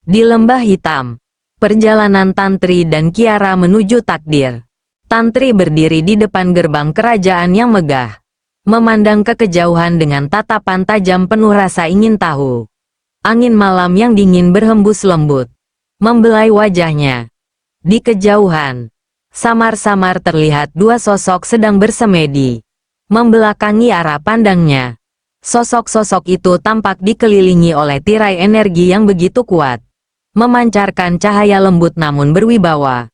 Di lembah hitam, perjalanan Tantri dan Kiara menuju takdir. Tantri berdiri di depan gerbang kerajaan yang megah, memandang ke kejauhan dengan tatapan tajam penuh rasa ingin tahu. Angin malam yang dingin berhembus lembut, membelai wajahnya. Di kejauhan, samar-samar terlihat dua sosok sedang bersemedi, membelakangi arah pandangnya. Sosok-sosok itu tampak dikelilingi oleh tirai energi yang begitu kuat, memancarkan cahaya lembut namun berwibawa.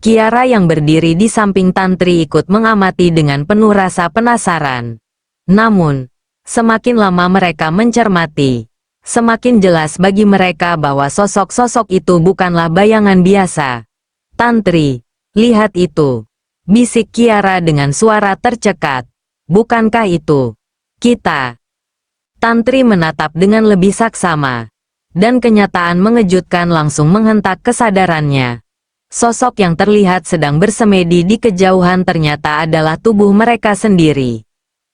Kiara yang berdiri di samping Tantri ikut mengamati dengan penuh rasa penasaran. Namun, semakin lama mereka mencermati, semakin jelas bagi mereka bahwa sosok-sosok itu bukanlah bayangan biasa. "Tantri, lihat itu," bisik Kiara dengan suara tercekat. "Bukankah itu kita?" Tantri menatap dengan lebih saksama, dan kenyataan mengejutkan langsung menghentak kesadarannya. Sosok yang terlihat sedang bersemedi di kejauhan ternyata adalah tubuh mereka sendiri.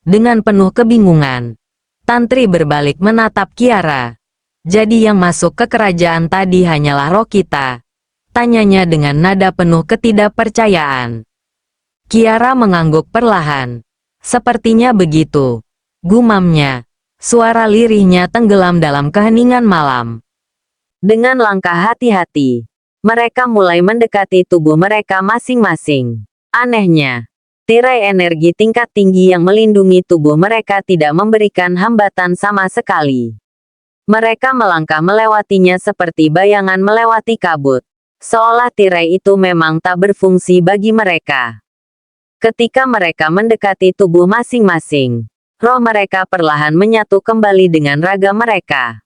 Dengan penuh kebingungan, Tantri berbalik menatap Kiara. "Jadi yang masuk ke kerajaan tadi hanyalah roh kita?" tanyanya dengan nada penuh ketidakpercayaan. Kiara mengangguk perlahan. "Sepertinya begitu," gumamnya. Suara lirihnya tenggelam dalam keheningan malam. Dengan langkah hati-hati, mereka mulai mendekati tubuh mereka masing-masing. Anehnya, tirai energi tingkat tinggi yang melindungi tubuh mereka tidak memberikan hambatan sama sekali. Mereka melangkah melewatinya seperti bayangan melewati kabut, seolah tirai itu memang tak berfungsi bagi mereka. Ketika mereka mendekati tubuh masing-masing, roh mereka perlahan menyatu kembali dengan raga mereka.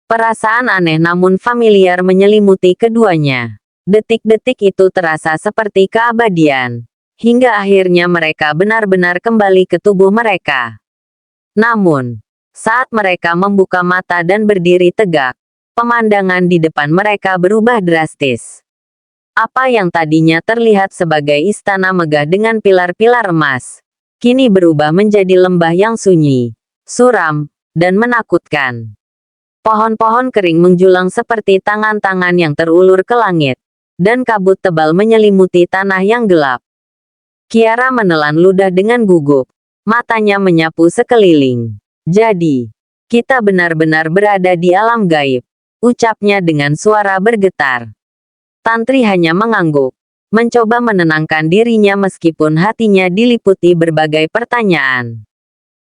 Perasaan aneh namun familiar menyelimuti keduanya. Detik-detik itu terasa seperti keabadian, hingga akhirnya mereka benar-benar kembali ke tubuh mereka. Namun, saat mereka membuka mata dan berdiri tegak, pemandangan di depan mereka berubah drastis. Apa yang tadinya terlihat sebagai istana megah dengan pilar-pilar emas, kini berubah menjadi lembah yang sunyi, suram, dan menakutkan. Pohon-pohon kering menjulang seperti tangan-tangan yang terulur ke langit, dan kabut tebal menyelimuti tanah yang gelap. Kiara menelan ludah dengan gugup, matanya menyapu sekeliling. "Jadi, kita benar-benar berada di alam gaib," ucapnya dengan suara bergetar. Tantri hanya mengangguk, mencoba menenangkan dirinya meskipun hatinya diliputi berbagai pertanyaan.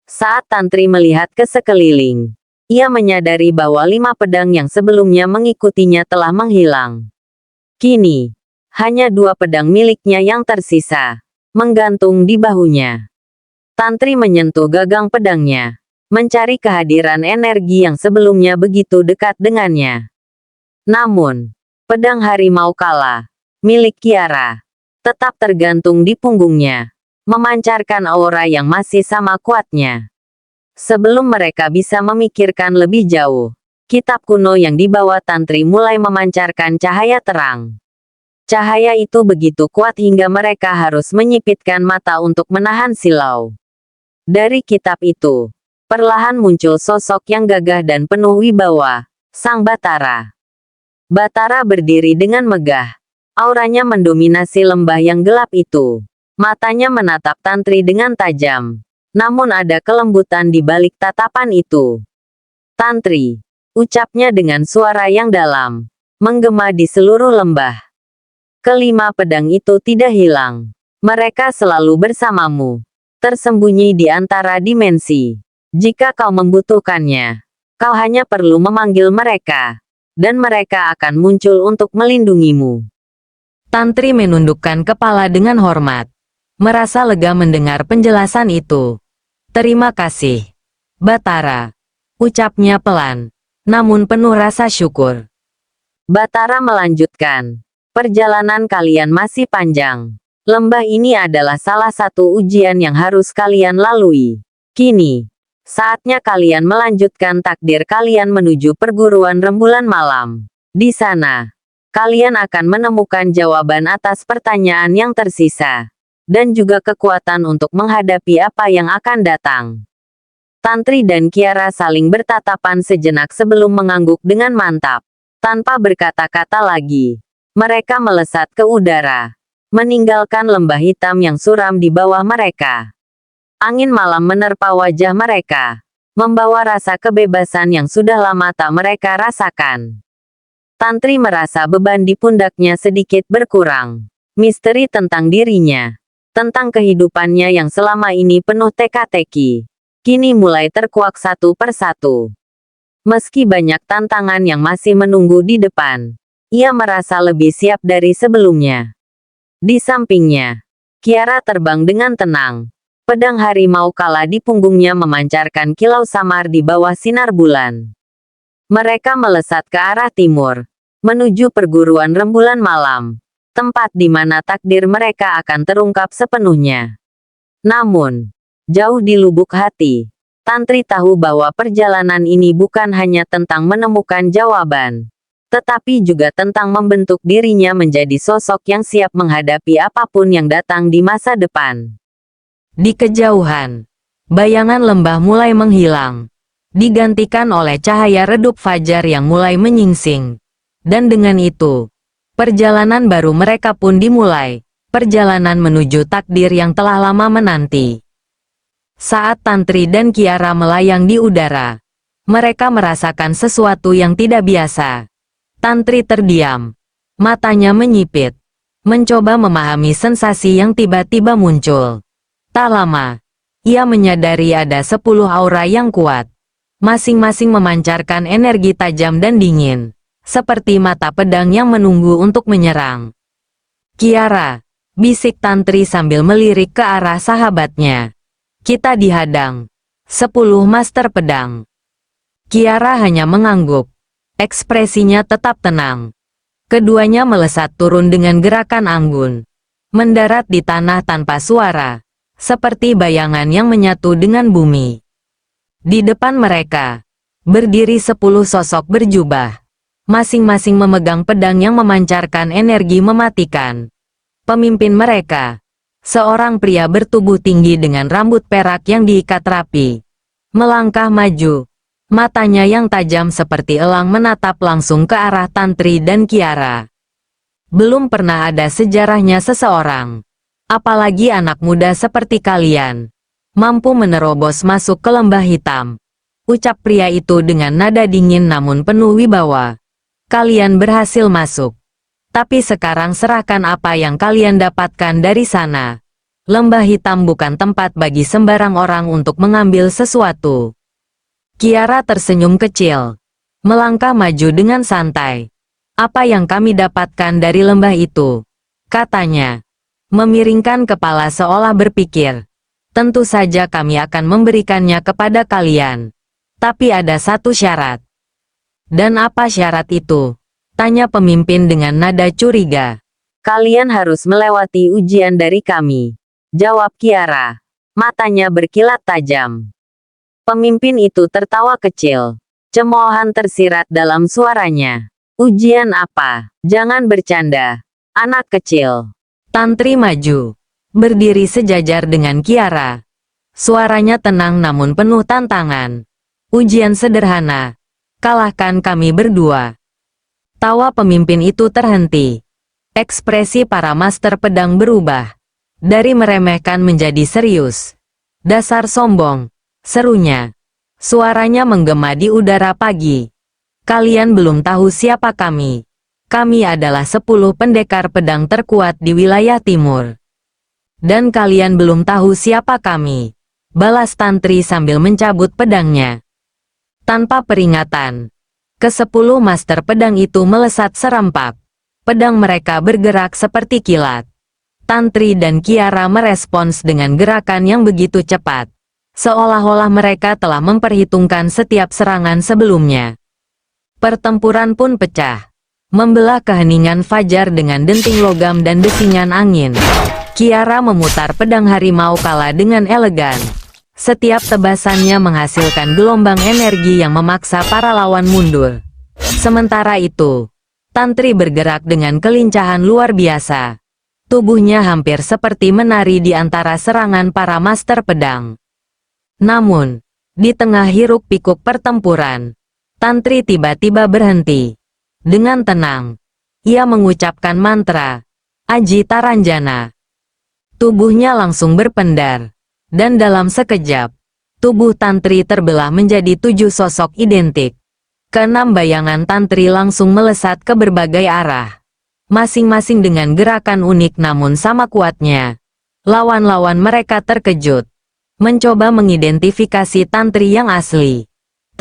Saat Tantri melihat ke sekeliling, ia menyadari bahwa 5 pedang yang sebelumnya mengikutinya telah menghilang. Kini, hanya 2 pedang miliknya yang tersisa, menggantung di bahunya. Tantri menyentuh gagang pedangnya, mencari kehadiran energi yang sebelumnya begitu dekat dengannya. Namun, pedang harimau kala, milik Kiara, tetap tergantung di punggungnya, memancarkan aura yang masih sama kuatnya. Sebelum mereka bisa memikirkan lebih jauh, kitab kuno yang dibawa Tantri mulai memancarkan cahaya terang. Cahaya itu begitu kuat hingga mereka harus menyipitkan mata untuk menahan silau. Dari kitab itu, perlahan muncul sosok yang gagah dan penuh wibawa, Sang Batara. Batara berdiri dengan megah. Auranya mendominasi lembah yang gelap itu. Matanya menatap Tantri dengan tajam. Namun ada kelembutan di balik tatapan itu. "Tantri," ucapnya dengan suara yang dalam, menggema di seluruh lembah. "Kelima pedang itu tidak hilang. Mereka selalu bersamamu, tersembunyi di antara dimensi. Jika kau membutuhkannya, kau hanya perlu memanggil mereka, dan mereka akan muncul untuk melindungimu." Tantri menundukkan kepala dengan hormat, merasa lega mendengar penjelasan itu. "Terima kasih, Batara," ucapnya pelan, namun penuh rasa syukur. Batara melanjutkan, "Perjalanan kalian masih panjang. Lembah ini adalah salah satu ujian yang harus kalian lalui. Kini, saatnya kalian melanjutkan takdir kalian menuju perguruan rembulan malam. Di sana, kalian akan menemukan jawaban atas pertanyaan yang tersisa, dan juga kekuatan untuk menghadapi apa yang akan datang." Tantri dan Kiara saling bertatapan sejenak sebelum mengangguk dengan mantap. Tanpa berkata-kata lagi, mereka melesat ke udara, meninggalkan lembah hitam yang suram di bawah mereka. Angin malam menerpa wajah mereka, membawa rasa kebebasan yang sudah lama tak mereka rasakan. Tantri merasa beban di pundaknya sedikit berkurang. Misteri tentang dirinya, tentang kehidupannya yang selama ini penuh teka-teki, kini mulai terkuak satu persatu. Meski banyak tantangan yang masih menunggu di depan, ia merasa lebih siap dari sebelumnya. Di sampingnya, Kiara terbang dengan tenang. Pedang harimau kala di punggungnya memancarkan kilau samar di bawah sinar bulan. Mereka melesat ke arah timur, menuju perguruan rembulan malam, tempat di mana takdir mereka akan terungkap sepenuhnya. Namun, jauh di lubuk hati, Tantri tahu bahwa perjalanan ini bukan hanya tentang menemukan jawaban, tetapi juga tentang membentuk dirinya menjadi sosok yang siap menghadapi apapun yang datang di masa depan. Di kejauhan, bayangan lembah mulai menghilang, digantikan oleh cahaya redup fajar yang mulai menyingsing. Dan dengan itu, perjalanan baru mereka pun dimulai, perjalanan menuju takdir yang telah lama menanti. Saat Tantri dan Kiara melayang di udara, mereka merasakan sesuatu yang tidak biasa. Tantri terdiam, matanya menyipit, mencoba memahami sensasi yang tiba-tiba muncul. Tak lama, ia menyadari ada 10 aura yang kuat, masing-masing memancarkan energi tajam dan dingin, seperti mata pedang yang menunggu untuk menyerang. Kiara, bisik Tantri sambil melirik ke arah sahabatnya. Kita dihadang. 10 master pedang. Kiara hanya mengangguk. Ekspresinya tetap tenang. Keduanya melesat turun dengan gerakan anggun, mendarat di tanah tanpa suara, seperti bayangan yang menyatu dengan bumi. Di depan mereka, berdiri 10 sosok berjubah, masing-masing memegang pedang yang memancarkan energi mematikan. Pemimpin mereka, seorang pria bertubuh tinggi dengan rambut perak yang diikat rapi, melangkah maju. Matanya yang tajam seperti elang menatap langsung ke arah Tantri dan Kiara. Belum pernah ada sejarahnya seseorang, apalagi anak muda seperti kalian, mampu menerobos masuk ke lembah hitam. Ucap pria itu dengan nada dingin namun penuh wibawa. Kalian berhasil masuk. Tapi sekarang serahkan apa yang kalian dapatkan dari sana. Lembah hitam bukan tempat bagi sembarang orang untuk mengambil sesuatu. Kiara tersenyum kecil, melangkah maju dengan santai. Apa yang kami dapatkan dari lembah itu? Katanya, memiringkan kepala seolah berpikir. Tentu saja kami akan memberikannya kepada kalian. Tapi ada satu syarat. Dan apa syarat itu? Tanya pemimpin dengan nada curiga. Kalian harus melewati ujian dari kami. Jawab Kiara. Matanya berkilat tajam. Pemimpin itu tertawa kecil. Cemoohan tersirat dalam suaranya. Ujian apa? Jangan bercanda. Anak kecil. Tantri maju, berdiri sejajar dengan Kiara. Suaranya tenang namun penuh tantangan. Ujian sederhana. Kalahkan kami berdua. Tawa pemimpin itu terhenti. Ekspresi para master pedang berubah. Dari meremehkan menjadi serius. Dasar sombong. Serunya. Suaranya menggema di udara pagi. Kalian belum tahu siapa kami. Kami adalah 10 pendekar pedang terkuat di wilayah timur. Dan kalian belum tahu siapa kami. Balas Tantri sambil mencabut pedangnya. Tanpa peringatan, ke-10 master pedang itu melesat serempak. Pedang mereka bergerak seperti kilat. Tantri dan Kiara merespons dengan gerakan yang begitu cepat. Seolah-olah mereka telah memperhitungkan setiap serangan sebelumnya. Pertempuran pun pecah, membelah keheningan fajar dengan denting logam dan desingan angin. Kiara memutar pedang harimau kala dengan elegan. Setiap tebasannya menghasilkan gelombang energi yang memaksa para lawan mundur. Sementara itu, Tantri bergerak dengan kelincahan luar biasa. Tubuhnya hampir seperti menari di antara serangan para master pedang. Namun, di tengah hiruk-pikuk pertempuran, Tantri tiba-tiba berhenti. Dengan tenang, ia mengucapkan mantra, Aji Taranjana. Tubuhnya langsung berpendar, dan dalam sekejap, tubuh Tantri terbelah menjadi 7 sosok identik. Keenam bayangan Tantri langsung melesat ke berbagai arah, masing-masing dengan gerakan unik namun sama kuatnya. Lawan-lawan mereka terkejut, mencoba mengidentifikasi Tantri yang asli.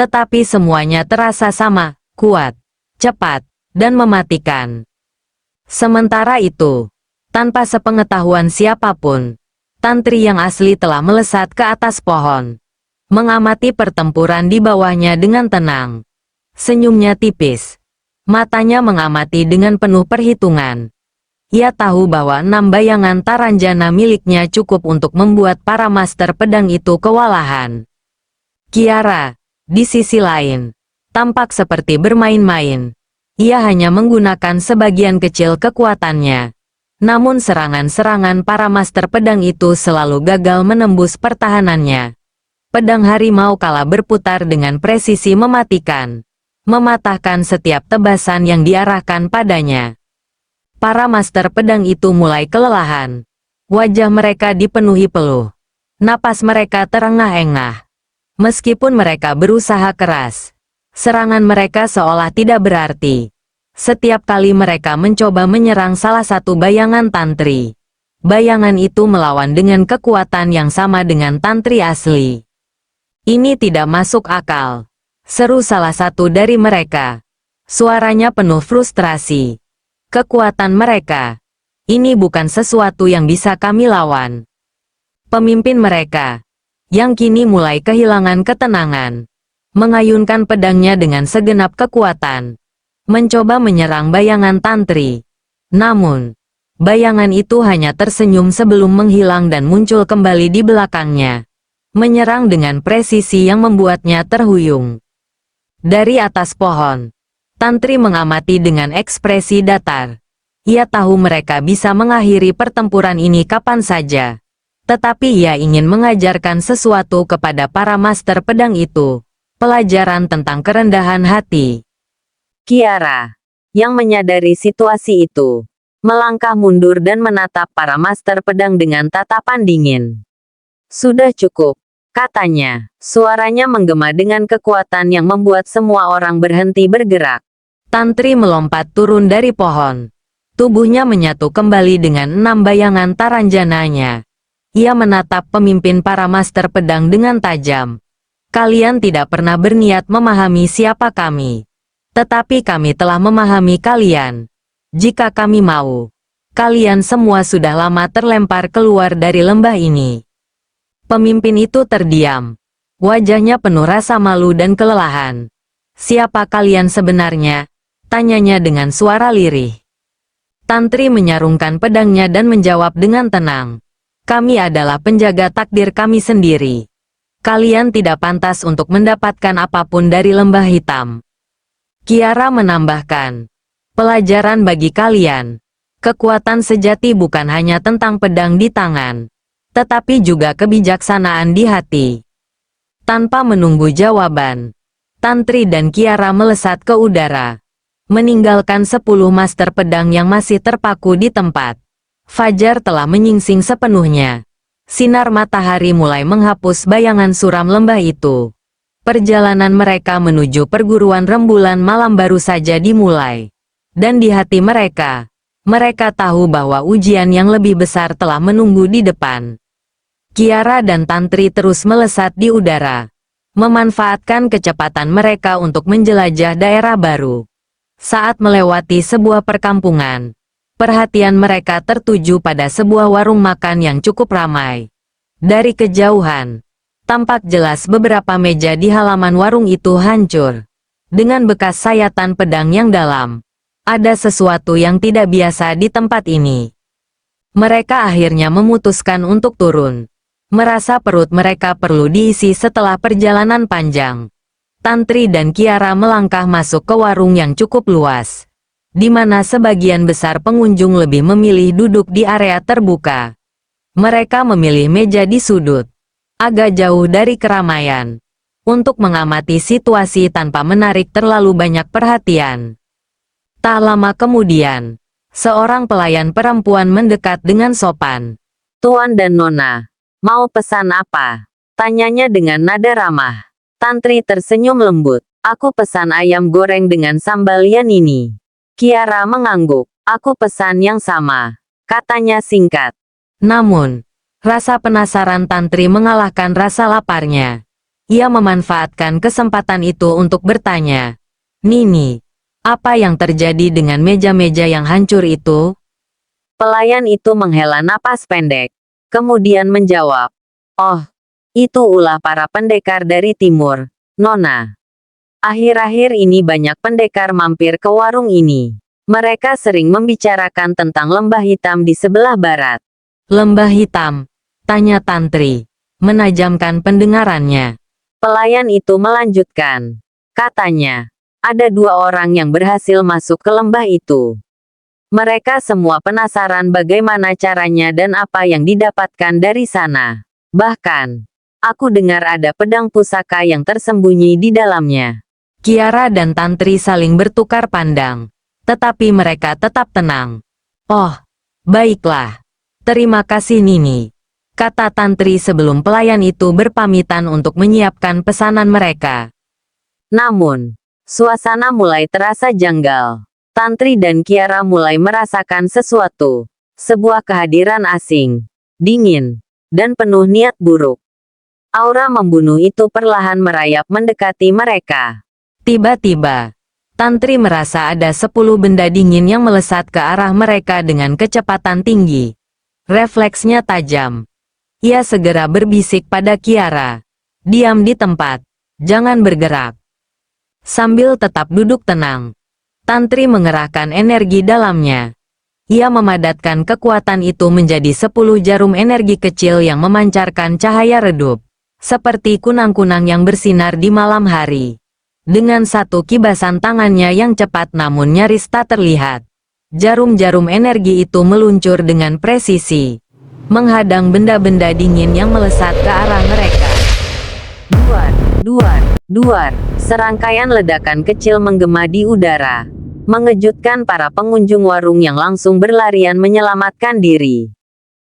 Tetapi semuanya terasa sama, kuat, cepat, dan mematikan. Sementara itu, tanpa sepengetahuan siapapun, Tantri yang asli telah melesat ke atas pohon, mengamati pertempuran di bawahnya dengan tenang. Senyumnya tipis. Matanya mengamati dengan penuh perhitungan. Ia tahu bahwa 6 bayangan Taranjana miliknya cukup untuk membuat para master pedang itu kewalahan. Kiara, di sisi lain, tampak seperti bermain-main. Ia hanya menggunakan sebagian kecil kekuatannya. Namun serangan-serangan para master pedang itu selalu gagal menembus pertahanannya. Pedang harimau kala berputar dengan presisi mematikan, mematahkan setiap tebasan yang diarahkan padanya. Para master pedang itu mulai kelelahan. Wajah mereka dipenuhi peluh. Napas mereka terengah-engah. Meskipun mereka berusaha keras, serangan mereka seolah tidak berarti. Setiap kali mereka mencoba menyerang salah satu bayangan Tantri, bayangan itu melawan dengan kekuatan yang sama dengan Tantri asli. Ini tidak masuk akal, seru salah satu dari mereka. Suaranya penuh frustrasi. Kekuatan mereka, ini bukan sesuatu yang bisa kami lawan. Pemimpin mereka, yang kini mulai kehilangan ketenangan, mengayunkan pedangnya dengan segenap kekuatan, mencoba menyerang bayangan Tantri. Namun, bayangan itu hanya tersenyum sebelum menghilang dan muncul kembali di belakangnya, menyerang dengan presisi yang membuatnya terhuyung. Dari atas pohon, Tantri mengamati dengan ekspresi datar. Ia tahu mereka bisa mengakhiri pertempuran ini kapan saja. Tetapi ia ingin mengajarkan sesuatu kepada para master pedang itu, pelajaran tentang kerendahan hati. Kiara, yang menyadari situasi itu, melangkah mundur dan menatap para master pedang dengan tatapan dingin. Sudah cukup, katanya. Suaranya menggema dengan kekuatan yang membuat semua orang berhenti bergerak. Tantri melompat turun dari pohon. Tubuhnya menyatu kembali dengan 6 bayangan Taranjananya. Ia menatap pemimpin para master pedang dengan tajam. Kalian tidak pernah berniat memahami siapa kami. Tetapi kami telah memahami kalian. Jika kami mau, kalian semua sudah lama terlempar keluar dari lembah ini. Pemimpin itu terdiam. Wajahnya penuh rasa malu dan kelelahan. Siapa kalian sebenarnya? Tanyanya dengan suara lirih. Tantri menyarungkan pedangnya dan menjawab dengan tenang. Kami adalah penjaga takdir kami sendiri. Kalian tidak pantas untuk mendapatkan apapun dari lembah hitam. Kiara menambahkan, pelajaran bagi kalian. Kekuatan sejati bukan hanya tentang pedang di tangan, tetapi juga kebijaksanaan di hati. Tanpa menunggu jawaban, Tantri dan Kiara melesat ke udara, meninggalkan 10 master pedang yang masih terpaku di tempat. Fajar telah menyingsing sepenuhnya. Sinar matahari mulai menghapus bayangan suram lembah itu. Perjalanan mereka menuju perguruan rembulan malam baru saja dimulai. Dan di hati mereka, mereka tahu bahwa ujian yang lebih besar telah menunggu di depan. Kiara dan Tantri terus melesat di udara, memanfaatkan kecepatan mereka untuk menjelajah daerah baru. Saat melewati sebuah perkampungan, perhatian mereka tertuju pada sebuah warung makan yang cukup ramai. Dari kejauhan, tampak jelas beberapa meja di halaman warung itu hancur, dengan bekas sayatan pedang yang dalam. Ada sesuatu yang tidak biasa di tempat ini. Mereka akhirnya memutuskan untuk turun. Merasa perut mereka perlu diisi setelah perjalanan panjang. Tantri dan Kiara melangkah masuk ke warung yang cukup luas, di mana sebagian besar pengunjung lebih memilih duduk di area terbuka. Mereka memilih meja di sudut, agak jauh dari keramaian, untuk mengamati situasi tanpa menarik terlalu banyak perhatian. Tak lama kemudian, seorang pelayan perempuan mendekat dengan sopan. "Tuan dan Nona, mau pesan apa?" tanyanya dengan nada ramah. Tantri tersenyum lembut. "Aku pesan ayam goreng dengan sambal yan ini." Kiara mengangguk. "Aku pesan yang sama," katanya singkat. Namun, rasa penasaran Tantri mengalahkan rasa laparnya. Ia memanfaatkan kesempatan itu untuk bertanya, "Nini, apa yang terjadi dengan meja-meja yang hancur itu?" Pelayan itu menghela napas pendek, kemudian menjawab, "Oh, itu ulah para pendekar dari timur, Nona. Akhir-akhir ini banyak pendekar mampir ke warung ini. Mereka sering membicarakan tentang lembah hitam di sebelah barat." "Lembah hitam?" tanya Tantri, menajamkan pendengarannya. Pelayan itu melanjutkan. Katanya, ada 2 orang yang berhasil masuk ke lembah itu. Mereka semua penasaran bagaimana caranya dan apa yang didapatkan dari sana. Bahkan, aku dengar ada pedang pusaka yang tersembunyi di dalamnya. Kiara dan Tantri saling bertukar pandang. Tetapi mereka tetap tenang. "Oh, baiklah. Terima kasih Nini," kata Tantri sebelum pelayan itu berpamitan untuk menyiapkan pesanan mereka. Namun, suasana mulai terasa janggal. Tantri dan Kiara mulai merasakan sesuatu. Sebuah kehadiran asing, dingin, dan penuh niat buruk. Aura membunuh itu perlahan merayap mendekati mereka. Tiba-tiba, Tantri merasa ada 10 benda dingin yang melesat ke arah mereka dengan kecepatan tinggi. Refleksnya tajam. Ia segera berbisik pada Kiara, "Diam di tempat, jangan bergerak." Sambil tetap duduk tenang, Tantri mengerahkan energi dalamnya. Ia memadatkan kekuatan itu menjadi 10 jarum energi kecil yang memancarkan cahaya redup, seperti kunang-kunang yang bersinar di malam hari. Dengan satu kibasan tangannya yang cepat namun nyaris tak terlihat, jarum-jarum energi itu meluncur dengan presisi, menghadang benda-benda dingin yang melesat ke arah mereka. Duar, duar, duar. Serangkaian ledakan kecil menggema di udara, mengejutkan para pengunjung warung yang langsung berlarian menyelamatkan diri.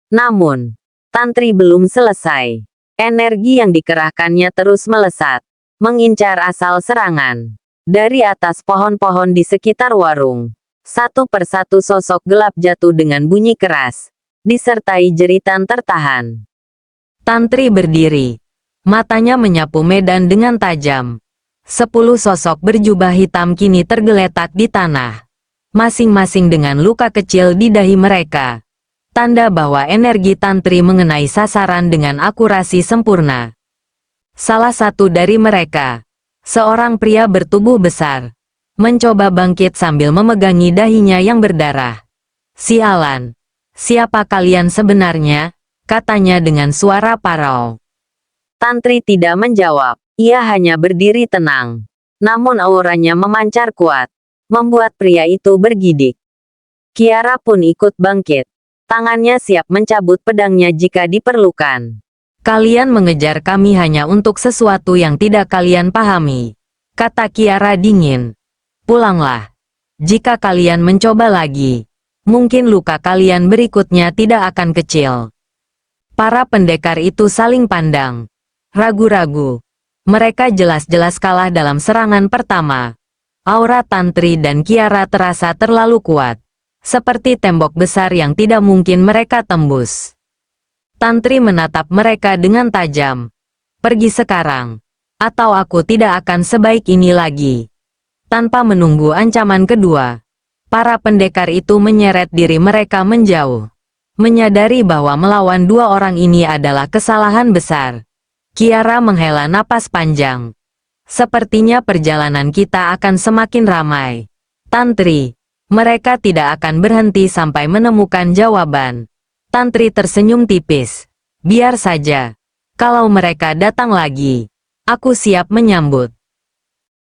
Namun, Tantri belum selesai. Energi yang dikerahkannya terus melesat, mengincar asal serangan. Dari atas pohon-pohon di sekitar warung, satu persatu sosok gelap jatuh dengan bunyi keras, disertai jeritan tertahan. Tantri berdiri. Matanya menyapu medan dengan tajam. 10 sosok berjubah hitam kini tergeletak di tanah. Masing-masing dengan luka kecil di dahi mereka. Tanda bahwa energi Tantri mengenai sasaran dengan akurasi sempurna. Salah satu dari mereka, seorang pria bertubuh besar, mencoba bangkit sambil memegangi dahinya yang berdarah. "Sialan, siapa kalian sebenarnya?" katanya dengan suara parau. Tantri tidak menjawab, ia hanya berdiri tenang. Namun auranya memancar kuat, membuat pria itu bergidik. Kiara pun ikut bangkit. Tangannya siap mencabut pedangnya jika diperlukan. "Kalian mengejar kami hanya untuk sesuatu yang tidak kalian pahami," kata Kiara dingin. "Pulanglah. Jika kalian mencoba lagi, mungkin luka kalian berikutnya tidak akan kecil." Para pendekar itu saling pandang, ragu-ragu. Mereka jelas-jelas kalah dalam serangan pertama. Aura Tantri dan Kiara terasa terlalu kuat, seperti tembok besar yang tidak mungkin mereka tembus. Tantri menatap mereka dengan tajam. "Pergi sekarang, atau aku tidak akan sebaik ini lagi." Tanpa menunggu ancaman kedua, para pendekar itu menyeret diri mereka menjauh. Menyadari bahwa melawan 2 orang ini adalah kesalahan besar, Kiara menghela napas panjang. "Sepertinya perjalanan kita akan semakin ramai. Tantri, mereka tidak akan berhenti sampai menemukan jawaban." Tantri tersenyum tipis. "Biar saja. Kalau mereka datang lagi, aku siap menyambut."